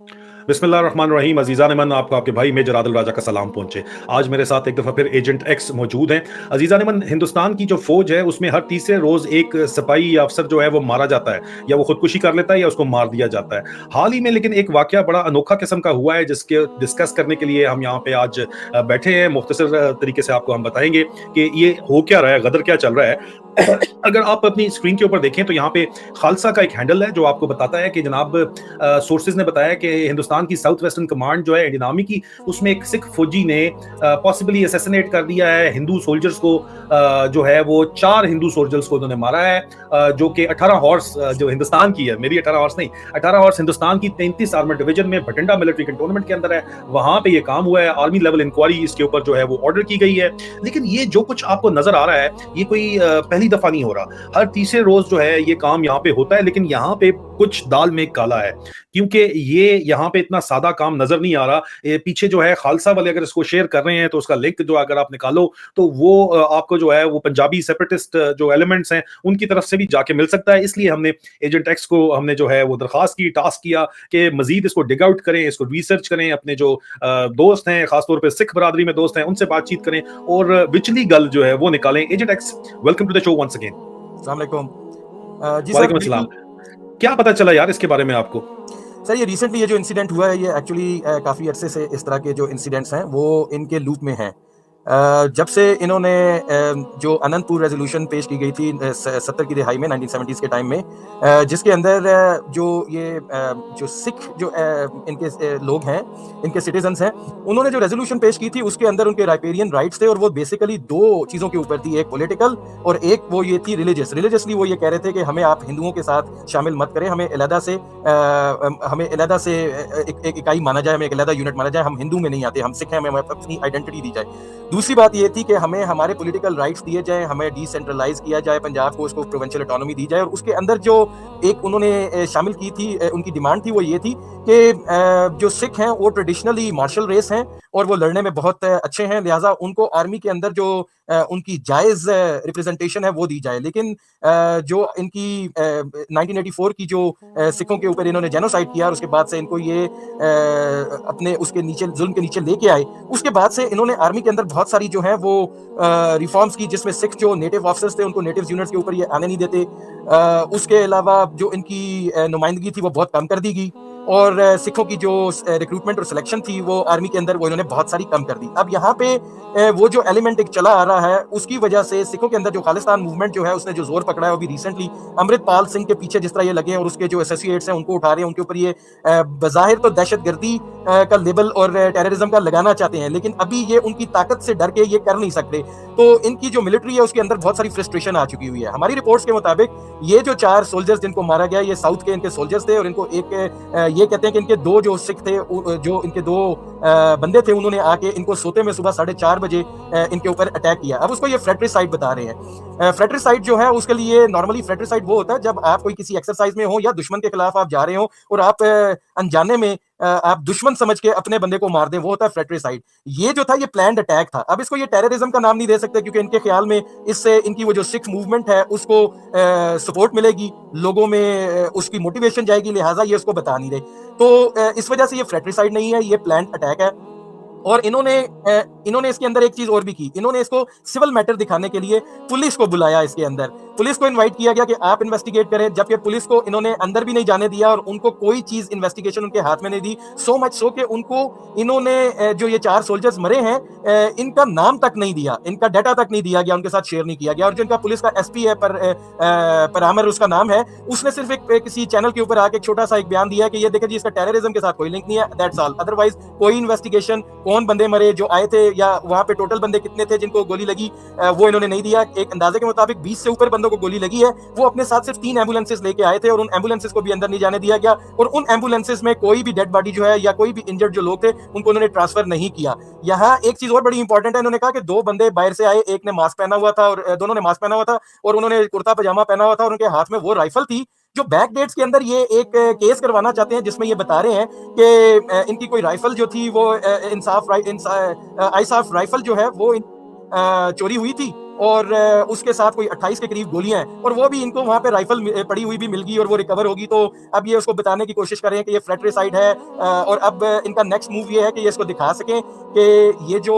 बिस्मिल्लाहिर्रहमानिर्रहीम अज़ीज़ान मन आपको आपके भाई मेजर आदिल राजा का सलाम पहुँचे। आज मेरे साथ एक दफ़ा फिर एजेंट एक्स मौजूद हैं। अज़ीज़ान मन हिंदुस्तान की जो फ़ौज है उसमें हर तीसरे रोज़ एक सिपाही या अफ़सर जो है वो मारा जाता है, या वो खुदकुशी कर लेता है या उसको मार दिया जाता है। हाल ही में लेकिन एक वाक़या बड़ा अनोखा किस्म का हुआ है जिसके डिस्कस करने के लिए हम यहाँ पे आज बैठे हैं। मुख्तसर तरीके से आपको हम बताएँगे कि ये हो क्या रहा है, गदर क्या चल रहा है। अगर आप अपनी स्क्रीन के ऊपर देखें तो यहाँ पे खालसा का एक हैंडल है जो आपको बताता है कि जनाब सोर्सेज ने बताया कि हिंदुस्तान की साउथ वेस्टर्न कमांड जो है इंडियन आर्मी की, उसमें एक सिख फौजी ने पॉसिबली असैसिनेट कर दिया है हिंदू सोल्जर्स को। जो है वो 4 हिंदू सोल्जर्स को उन्होंने मारा है, जो कि 18 हॉर्स जो हिंदुस्तान की है, मेरी 18 हॉर्स नहीं, 18 हॉर्स हिंदुस्तान की 33 आर्मर डिवीजन में भटिंडा मिलिट्री कंटोनमेंट के अंदर है। वहां पे ये काम हुआ है। आर्मी लेवल इंक्वायरी इसके ऊपर जो है वो ऑर्डर की गई है। लेकिन ये जो कुछ आपको नजर आ रहा है, ये कोई पहली दफा नहीं हो रहा। हर तीसरे रोज जो है ये काम यहाँ पे होता है, लेकिन यहाँ पे कुछ दाल में काला है, क्योंकि ये यहाँ पे इतना सादा काम नजर नहीं आ रहा। पीछे जो है खालसा वाले अगर इसको शेयर कर रहे हैं तो उसका लिंक जो अगर आप निकालो तो वो आपको जो है वो पंजाबी सेपरेटिस्ट जो एलिमेंट्स हैं उनकी तरफ से भी जाके मिल सकता है। इसलिए हमने एजेंट एक्स को हमने जो है वो दरखास्त की, टास्क किया कि मजीद इसको डिग आउट करें, इसको रिसर्च करें, अपने जो दोस्त हैं, खासतौर पर सिख बरादरी में दोस्त हैं, उनसे बातचीत करें और विचली गल जो है वो निकालें। Agent X, welcome to the show once again. अस्सलाम वालेकुम। जी सर, वालेकुम अस्सलाम। बिल्कुल। क्या पता चला यार इसके बारे में आपको? सर, ये रिसेंटली ये जो इंसिडेंट हुआ है, ये एक्चुअली काफ़ी अरसे से इस तरह के जो इंसिडेंट्स हैं वो इनके लूप में हैं। जब से इन्होंने जो अनंतपुर रेजोल्यूशन पेश की गई थी 70 की दिहाई में, 1970s के टाइम में, जिसके अंदर जो ये जो सिख जो इनके लोग हैं, इनके सिटीजन्स हैं, उन्होंने जो रेजोल्यूशन पेश की थी उसके अंदर उनके राइपेरियन राइट्स थे, और वो बेसिकली दो चीज़ों के ऊपर थी, एक पॉलिटिकल और एक वो ये थी रिलीजियसली वो ये कह रहे थे कि हमें आप हिंदुओं के साथ शामिल मत करें, हमें अलहदा से एक इकाई माना जाए, हमें एक अलहदा यूनिट माना जाए, हम हिंदू में नहीं आते, हम सिख हैं, हमें अपनी आइडेंटिटी दी जाए। दूसरी बात ये थी कि हमें हमारे पॉलिटिकल राइट्स दिए जाए, हमें डिसेंट्रलाइज किया जाए पंजाब को, उसको प्रोविंशियल ऑटोनॉमी दी जाए। और उसके अंदर जो एक उन्होंने शामिल की थी, उनकी डिमांड थी, वो ये थी कि जो सिख हैं वो ट्रेडिशनली मार्शल रेस हैं और वो लड़ने में बहुत अच्छे हैं, लिहाजा उनको आर्मी के अंदर जो उनकी जायज़ रिप्रेजेंटेशन है वो दी जाए। लेकिन जो इनकी 1984 की जो सिखों के ऊपर इन्होंने जेनोसाइड किया और उसके बाद से इनको ये अपने उसके नीचे जुल्म के नीचे लेके आए, उसके बाद से इन्होंने आर्मी के अंदर बहुत सारी जो है वो रिफॉर्म्स की, जिसमें सिख जो नेटिव ऑफिसर्स थे उनको नेटिव यूनिट्स के ऊपर ये आने नहीं देते। उसके अलावा जो इनकी नुमाइंदगी थी वो बहुत कम कर दी गई, और सिखों की जो रिक्रूटमेंट और सिलेक्शन थी वो आर्मी के अंदर वो इन्होंने बहुत सारी कम कर दी। अब यहाँ पे वो जो एलिमेंट एक चला आ रहा है, उसकी वजह से सिखों के अंदर जो खालिस्तान मूवमेंट जो है उसने जो जोर पकड़ा है, अभी रिसेंटली अमृतपाल सिंह के पीछे जिस तरह ये लगे हैं और उसके जो एसोसिएट्स हैं उनको उठा रहे हैं, उनके ऊपर ये बज़ाहिर तो दहशतगर्दी का लेबल और टेररिज्म का लगाना चाहते हैं, लेकिन अभी ये उनकी ताकत से डर के ये कर नहीं सकते। तो इनकी जो मिलिट्री है उसके अंदर बहुत सारी फ्रस्ट्रेशन आ चुकी हुई है। हमारी रिपोर्ट्स के मुताबिक ये जो 4 सोल्जर्स जिनको मारा गया, ये साउथ के इनके सोल्जर्स थे, और इनको एक ये कहते हैं कि इनके 2 जो सिख थे, जो इनके 2 बंदे थे, उन्होंने आके इनको सोते में सुबह 4:30 बजे इनके ऊपर अटैक किया। अब उसको ये फ्रेट्रिसाइड बता रहे हैं। फ्रेट्रिसाइड जो है उसके लिए नॉर्मली फ्रेट्रिसाइड वो होता है जब आप कोई किसी एक्सरसाइज में हो या दुश्मन के खिलाफ आप जा रहे हो और आप अनजाने में आप दुश्मन समझ के अपने बंदे को मार दें, वो होता है फ्रेट्रिसाइड। ये जो था ये प्लान्ड अटैक था। अब इसको ये टेररिज्म का नाम नहीं दे सकते, क्योंकि इनके ख्याल में इससे इनकी वो जो सिख मूवमेंट है उसको सपोर्ट मिलेगी, लोगों में उसकी मोटिवेशन जाएगी, लिहाजा ये उसको बता नहीं रहे। तो इस वजह से ये फ्रेट्रिसाइड नहीं है, ये प्लान्ड अटैक है। और इन्होंने इसके अंदर एक चीज और भी की, इन्होंने इसको सिविल मैटर दिखाने के लिए पुलिस को बुलाया। इसके अंदर पुलिस को इनवाइट किया गया कि आप इन्वेस्टिगेट करें, जबकि पुलिस को इन्होंने अंदर भी नहीं जाने दिया और उनको कोई चीज इन्वेस्टिगेशन उनके हाथ में नहीं दी। सो मच सो कि उनको इन्होंने जो ये 4 सोल्जर्स मरे हैं, इनका नाम तक नहीं दिया, इनका डाटा तक नहीं दिया गया, उनके साथ शेयर नहीं किया गया। और जो इनका पुलिस का एसपी है, पर आमर उसका नाम है, उसने सिर्फ एक किसी चैनल के ऊपर आके एक छोटा सा एक बयान दिया है कि ये देखें जी, इसका टेररिज्म के साथ कोई लिंक नहीं है, दैट्स ऑल। अदरवाइज कोई इन्वेस्टिगेशन, कौन बंदे मरे जो आए थे या वहां पे टोटल बंदे कितने थे जिनको गोली लगी, वो इन्होंने नहीं दिया। एक अंदाजे के मुताबिक 20 से ऊपर बंदों को गोली लगी है। वो अपने साथ सिर्फ 3 एम्बुलेंसेस लेके आए थे और उन एम्बुलेंसेस को भी अंदर नहीं जाने दिया गया, और उन एम्बुलेंसेस में कोई भी डेड बॉडी जो है या कोई भी इंजर्ड जो लोग थे उनको उन्होंने ट्रांसफर नहीं किया। यहाँ एक चीज और बड़ी इंपॉर्टेंट है, इन्होंने कहा कि 2 बंदे बाहर से आए, एक ने मास्क पहना हुआ था और दोनों ने मास्क पहना हुआ था और उन्होंने कुर्ता पजामा पहना हुआ था और उनके हाथ में वो राइफल थी। जो बैक डेट्स के अंदर ये एक केस करवाना चाहते हैं जिसमें ये बता रहे हैं कि इनकी कोई राइफल जो थी वो इंसाफ आईसाफ राइफल जो है वो चोरी हुई थी, और उसके साथ कोई 28 के करीब गोलियां हैं, और वो भी इनको वहां पे राइफल पड़ी हुई भी मिल गई और वो रिकवर होगी। तो अब ये उसको बताने की कोशिश कर रहे हैं कि ये फ्रेट्रिसाइड है, और अब इनका नेक्स्ट मूव ये है कि ये इसको दिखा सकें कि ये जो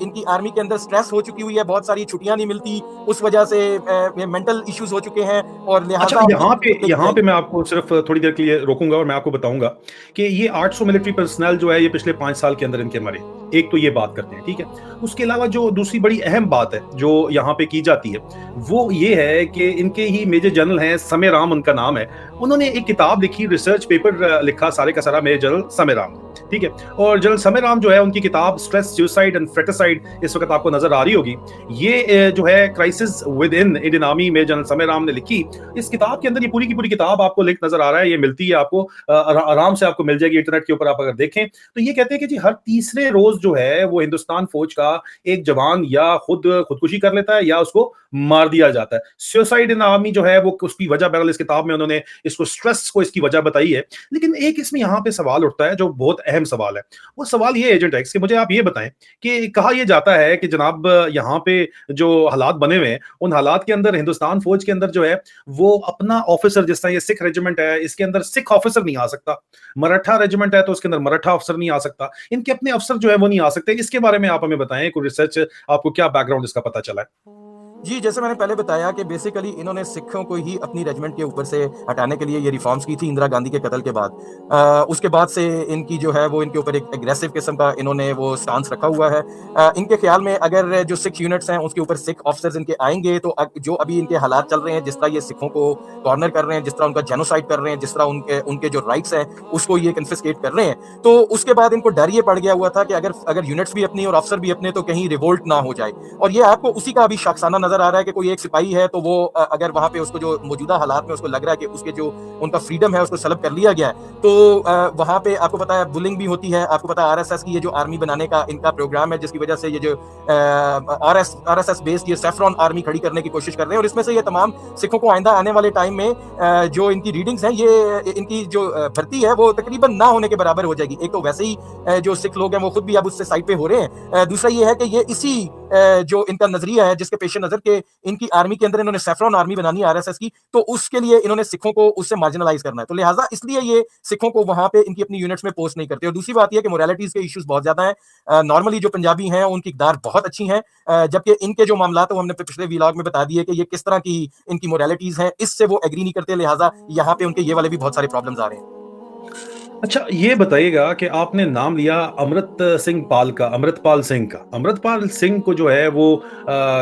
इनकी आर्मी के अंदर स्ट्रेस हो चुकी हुई है, बहुत सारी छुट्टियां नहीं मिलती, उस वजह से मेंटल इश्यूज हो चुके हैं, और अच्छा, लिहाजा यहाँ पे मैं आपको सिर्फ थोड़ी देर के लिए रोकूंगा और मैं आपको बताऊंगा कि ये 800 मिलिट्री पर्सनल जो है ये पिछले 5 साल के अंदर इनके मरे। एक तो ये बात करते हैं, ठीक है। उसके अलावा जो दूसरी बड़ी अहम बात है जो यहाँ पे की जाती है वो ये है कि इनके ही मेजर जनरल हैं, समय राम उनका नाम है। उन्होंने एक किताब लिखी, रिसर्च पेपर लिखा सारे का सारा मेजर जनरल समय राम, ठीक है। और जनरल समय राम जो है उनकी किताब स्ट्रेस, सुसाइड एंड फ्रेटिसाइड इस वक्त आपको नजर आ रही होगी। ये जो है crisis with in Indian army में जनरल समय राम ने लिखी। इस किताब के अंदर ये पूरी की पूरी किताब आपको लिंक नजर आ रहा है, ये मिलती है आपको, आराम से आपको मिल जाएगी इंटरनेट के ऊपर, आप अगर देखें तो। ये कहते हैं कि जी हर तीसरे रोज जो है वो हिंदुस्तान फौज का एक जवान या खुदकुशी कर लेता है या उसको मार दिया जाता है। सुसाइड इन आर्मी जो है वो उसकी वजह बहरहाल इस किताब में उन्होंने इसको, स्ट्रेस को इसकी वजह बताई है। लेकिन एक इसमें यहाँ पे सवाल उठता है जो बहुत अहम सवाल है। वो सवाल ये एजेंट एक्स कि मुझे आप ये बताएं कि कहा यह जाता है कि जनाब यहाँ पे जो हालात बने हुए हैं उन हालात के अंदर हिंदुस्तान फौज के अंदर जो है वो अपना ऑफिसर, जिस तरह ये सिख रेजिमेंट है इसके अंदर सिख ऑफिसर नहीं आ सकता, मराठा रेजिमेंट है तो उसके अंदर मराठा अफसर नहीं आ सकता, इनके अपने अफसर जो है वो नहीं आ सकते। इसके बारे में आप हमें बताएं, कोई रिसर्च, आपको क्या बैकग्राउंड इसका पता चला है? जी, जैसे मैंने पहले बताया कि बेसिकली इन्होंने सिखों को ही अपनी रेजिमेंट के ऊपर से हटाने के लिए ये रिफॉर्म्स की थी इंदिरा गांधी के कत्ल के बाद। उसके बाद से इनकी जो है वो इनके ऊपर एक एग्रेसिव किस्म का इन्होंने वो स्टांस रखा हुआ है। इनके ख्याल में अगर जो सिख यूनिट्स हैं उसके ऊपर सिख ऑफिसर्स इनके आएंगे तो जो अभी इनके हालात चल रहे हैं, जिस तरह ये सिखों को कॉर्नर कर रहे हैं, जिस तरह उनका जेनोसाइड कर रहे हैं, जिस तरह उनके उनके जो राइट्स हैं उसको ये कन्फिस्केट कर रहे हैं, तो उसके बाद इनको डर ये पड़ गया हुआ था कि अगर यूनिट्स भी अपनी और अफसर भी अपने तो कहीं रिवोल्ट ना हो जाए। और ये आपको उसी का अभी शाखसाना नजर आ रहा है कि कोई एक सिपाही है तो वो अगर वहां पे उसको जो मौजूदा हालात में उसको लग रहा है कि उसके जो उनका फ्रीडम है उसको सलब कर लिया गया है, तो वहां पे आपको पता है बुलिंग भी होती है। आपको पता है आरएसएस की ये जो आर्मी बनाने का इनका प्रोग्राम है, जिसकी वजह से ये जो आरएसएस बेस्ड ये सेफ्रॉन आर्मी खड़ी करने की कोशिश कर रहे हैं। और इसमें से ये तमाम सिखों को आइंदा आने वाले टाइम में जो इनकी रीडिंग्स हैं, ये इनकी जो भर्ती है वो तकरीबन ना होने के बराबर हो जाएगी। एक तो वैसे ही जो सिख लोग हैं वो खुद भी अब उससे साइड पे हो रहे हैं। दूसरा ये है कि ये इसी जो इनका नजरिया है जिसके पेश नजर के इनकी आर्मी के अंदर इन्होंने सेफ्रॉन आर्मी बनानी है आरएसएस की, तो उसके लिए इन्होंने सिखों को उससे मार्जिनलाइज करना है, तो लिहाजा इसलिए ये सिखों को वहां पे इनकी अपनी यूनिट्स में पोस्ट नहीं करते। और दूसरी बात यह कि मोरालिटीज के इश्यूज बहुत ज्यादा हैं। नॉर्मली जो पंजाबी हैं उनकी इकदार बहुत अच्छी हैं, जबकि इनके जो मामला तो हमने पिछले व्लॉग में बता दिए कि ये किस तरह की इनकी मोरालिटीज हैं, इससे वो एग्री नहीं करते, लिहाजा यहाँ पे उनके ये वाले भी बहुत सारे प्रॉब्लम्स आ रहे हैं। अच्छा, ये बताइएगा कि आपने नाम लिया अमृत सिंह पाल का, अमृतपाल सिंह का। अमृतपाल सिंह को जो है वो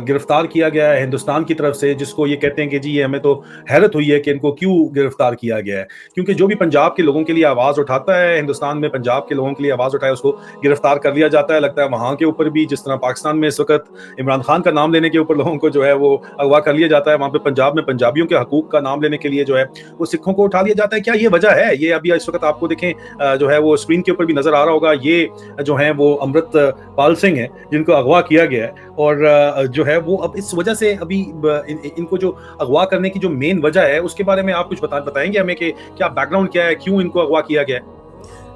गिरफ्तार किया गया है हिंदुस्तान की तरफ से, जिसको ये कहते हैं कि जी ये हमें तो हैरत हुई है कि इनको क्यों गिरफ्तार किया गया है, क्योंकि जो भी पंजाब के लोगों के लिए आवाज़ उठाता है हिंदुस्तान में, पंजाब के लोगों के लिए आवाज़ उठाए उसको गिरफ्तार कर लिया जाता है। लगता है वहाँ के ऊपर भी, जिस तरह पाकिस्तान में इस वक्त इमरान खान का नाम लेने के ऊपर लोगों को जो है वो अगवा कर लिया जाता है, वहाँ पे पंजाब में पंजाबियों के हकूक का नाम लेने के लिए जो है वो सिखों को उठा लिया जाता है। क्या ये वजह है? ये अभी इस वक्त आपको देखें जो है वो स्क्रीन के ऊपर भी नजर आ रहा होगा, ये जो है वो अमृत पाल सिंह है जिनको अगवा किया गया है। और जो है वो अब इस वजह से अभी इनको जो अगवा करने की जो मेन वजह है उसके बारे में आप कुछ बताएंगे हमें कि क्या बैकग्राउंड क्या है, क्यों इनको अगवा किया गया है?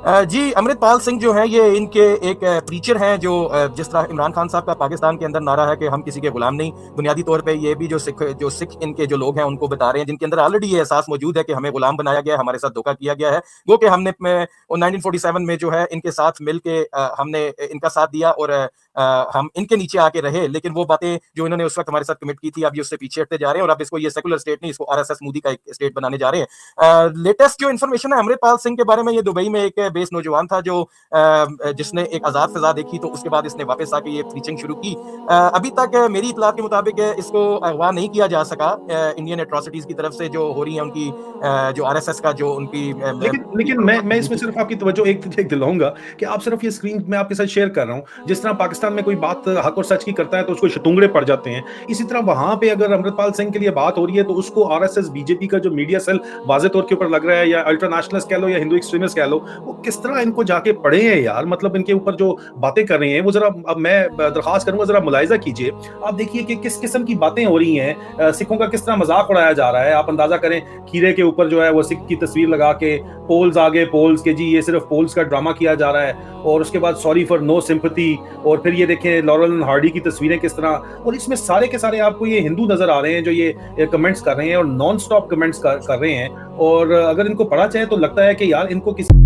जी, अमृतपाल सिंह जो हैं ये इनके एक प्रीचर हैं, जो जिस तरह इमरान खान साहब का पाकिस्तान के अंदर नारा है कि हम किसी के गुलाम नहीं, बुनियादी तौर पे ये भी जो सिख इनके जो लोग हैं उनको बता रहे हैं, जिनके अंदर ऑलरेडी ये एहसास मौजूद है कि हमें गुलाम बनाया गया है, हमारे साथ धोखा किया गया है। वो कि हमने 1947 में जो है इनके साथ मिल के हमने इनका साथ दिया और हम इनके नीचे आके रहे, लेकिन वो बातें जो इन्होंने उस वक्त हमारे साथ कमिट की थी अब ये उससे पीछे हटते जा रहे हैं और अब इसको ये सेकुलर स्टेट नहीं, इसको आरएसएस मोदी का एक स्टेट बनाने जा रहे हैं। लेटेस्ट जो इन्फॉर्मेशन है अमृतपाल सिंह के बारे में, ये दुबई में एक बेस नौजवान था जो जिसने एक आजाद फिजा देखी, तो उसके बाद इसने वापस आके ये प्रीचिंग शुरू की। अभी तक मेरी इतलात के मुताबिक इसको अगवा नहीं किया जा सका इंडियन एट्रोसिटीज की तरफ से जो हो रही है उनकी, जो आरएसएस का जो उनकी। लेकिन मैं इसमें सिर्फ आपकी तवज्जो एक दिलाऊंगा कि आप सिर्फ ये स्क्रीन में आपके साथ शेयर कर रहा हूं, जिस तरह पाकिस्तान में कोई बात हक और सच की करता है तो उसको शतुंगड़े पड़ जाते हैं, इसी तरह वहां पे अगर अमृतपाल सिंह के लिए बात हो रही है तो उसको आरएसएस बीजेपी का जो मीडिया सेल वाज़े तौर के ऊपर लग रहा है, या अल्ट्रा नेशनलिस्ट कह लो या हिंदू एक्सट्रीमिस्ट कह लो, वो किस तरह इनको जाके पढ़े हैं यार। मतलब इनके ऊपर जो बातें कर रहे हैं वो जरा, अब मैं दरखास्त करूंगा जरा मुलाहिजा कीजिए, आप देखिए कि किस किस्म की बातें हो रही हैं, सिखों का किस तरह मजाक उड़ाया जा रहा है। आप अंदाजा करें, खीरे के ऊपर जो है वो सिख की तस्वीर लगा के पोल्स आगे पोल्स के, जी ये सिर्फ पोल्स का ड्रामा किया जा रहा है। और उसके बाद सॉरी फॉर नो सिंपैथी, और फिर ये देखें लॉरेल एंड हार्डी की तस्वीरें किस तरह, और इसमें सारे के सारे आपको ये हिंदू नजर आ रहे हैं जो ये कमेंट्स कर रहे हैं और नॉन स्टॉप कमेंट्स कर रहे हैं। और अगर इनको पढ़ा जाए तो लगता है कि यार इनको किसी